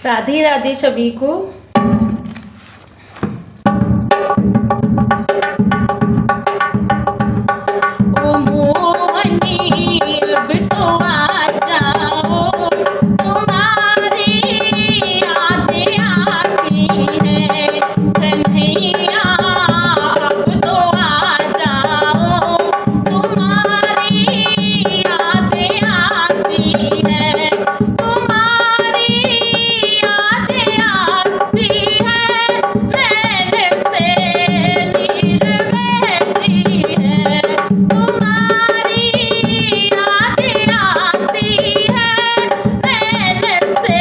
राधे राधे सभी को। ओ मोहनी अब तो आ जाओ, तुम्हारी यादें आती हैं कन्हैया, अब तो आ जाओ, तुम्हारी यादें आती हैं, तुम्हारी यादें आती हैं, नैन से नीर बहती है, तुम्हारी यादें आती हैं, नैन से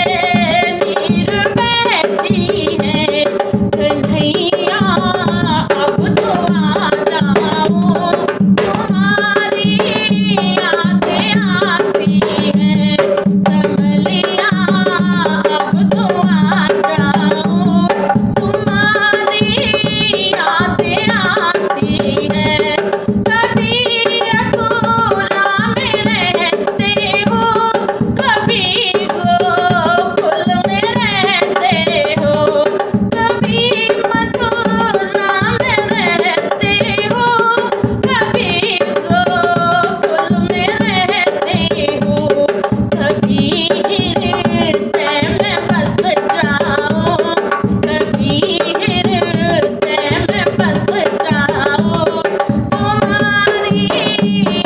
नीर बहती है, कन्हैया अब तो आ जाओ, तुम्हारी यादें आती हैं, संभलिया अब तो आ जाओ, तुम्हारी यादें आती हैं, कभी अधूरा में रहते हो, कभी गोकुल में रहते हो, कभी मथुरा में रहते हो, कभी गोकुल में रहते हो, कभी हृदय में बस जाओ, कभी हृदय में बस जाओ, तुम्हारी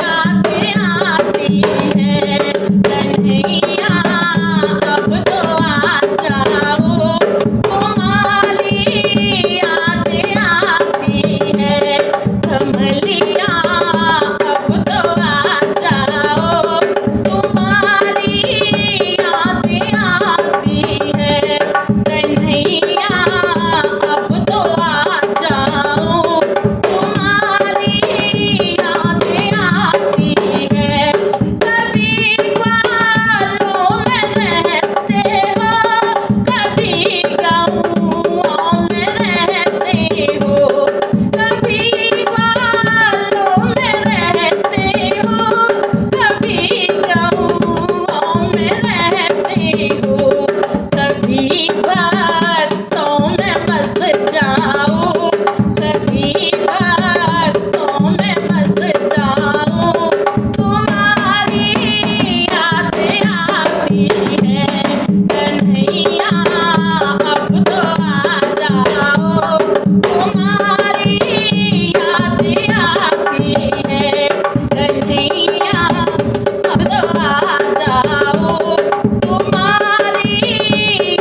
यादें आती हैं कन्हैया, अब तो आ जाओ, तुम्हारी यादें आती हैं, संभलिया अब तो आ जाओ, तुम्हारी यादें आती हैं, कन्हैया अब तो आ जाओ, तुम्हारी यादें आती हैं, कभी ग्वालों में रहते हो, कभी गाँवों में रहते हो, कभी ग्वालों में रहते हो, कभी गाँवों में रहते हो, कभी भक्तों में बस जाओ, कभी भक्तों में बस जाओ, तुम्हारी यादें आती हैं कन्हैया, अब तो आ जाओ, तुम्हारी यादें आती हैं कन्हैया, अब तो आ जाओ, तुम्हारी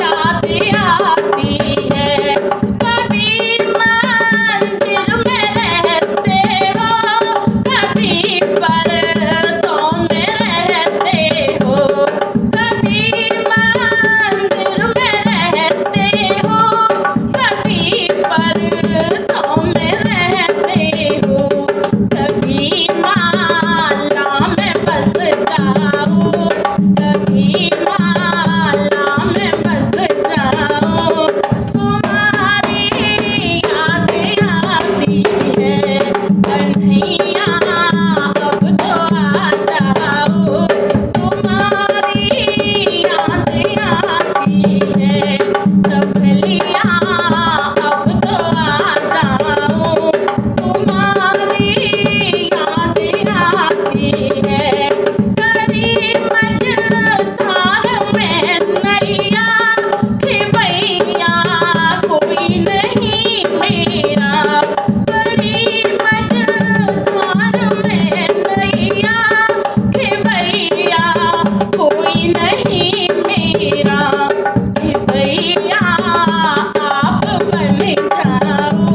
यादें आती हैं, कभी मंदिर में रहते हो, कभी पर्दों में रहते हो, कभी मंदिर में रहते हो, कभी पर्दों में रहते हो, कभी माला में बस जाओ, कभी माला में बस जाओ, तुम्हारी यादें आती हैं कन्हैया, अब तो आ जाओ, तुम्हारी यादें आती हैं, संभलिया अब तो आ जाओ, तुम्हारी यादें आती हैं, करी मझधार में नैया कि भैया कोई नहीं मेरा, बड़ी मझधार में नैया कि भैया कोई नहीं मेरा, कि भैया आप बन जाओ,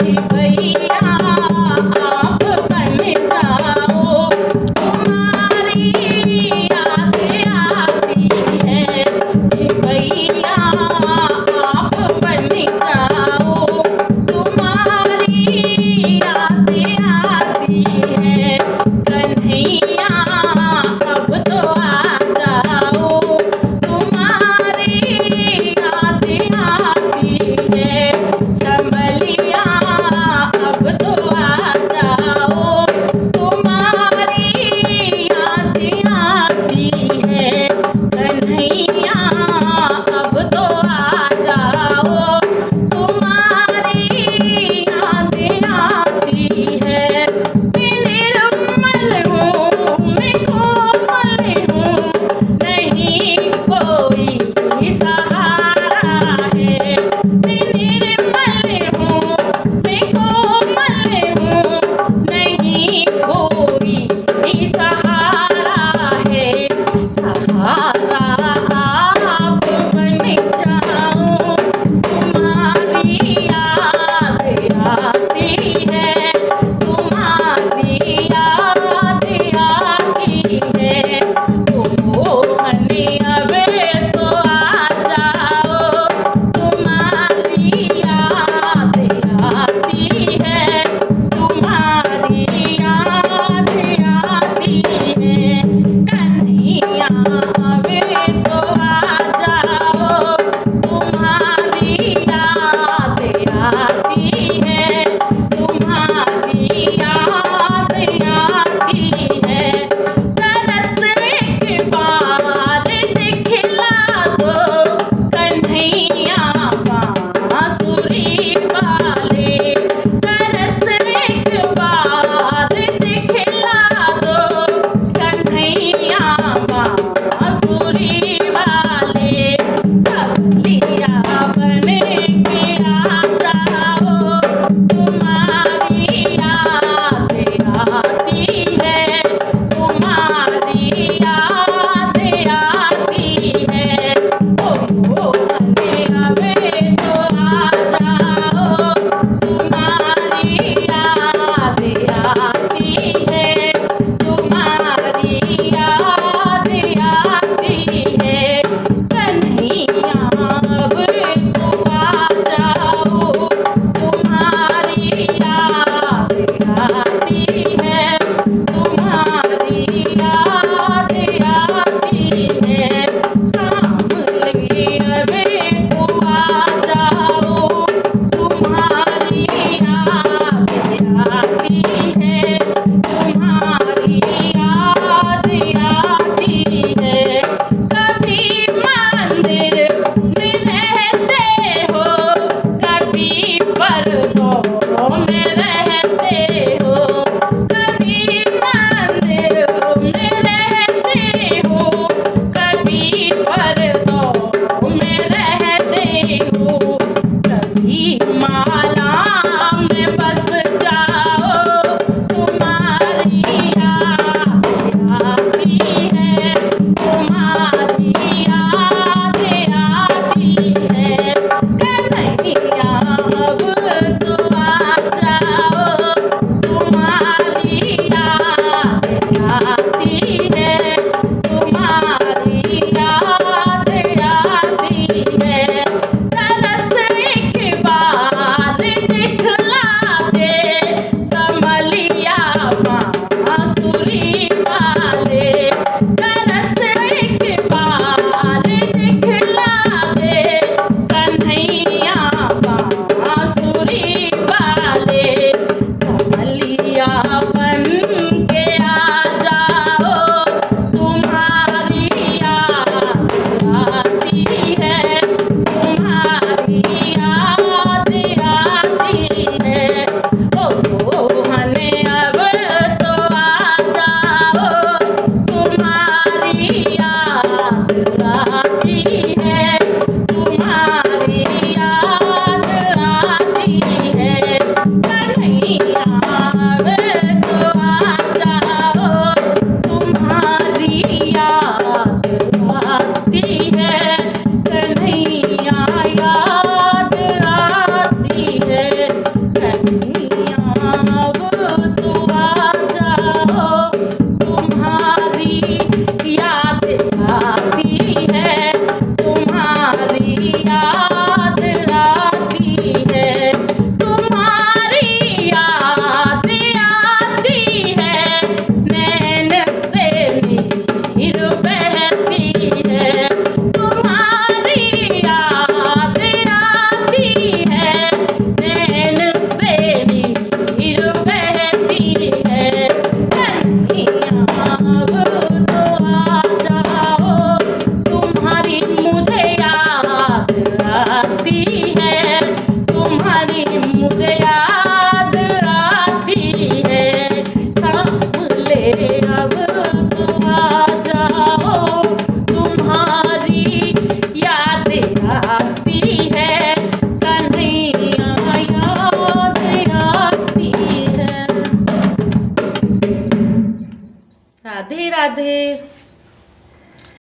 कि भैया आप बन जाओ, तुम्हारी यादें आती हैं, कि भैया आप बन जाओ, तुम्हारी यादें आती हैं कन्हैया, अब तो आ जाओ, तुम्हारी यादें आती हैं, संभलिया अब तो आ जाओ, तुम्हारी यादें आती हैं कन्हैया, अब तो राधे।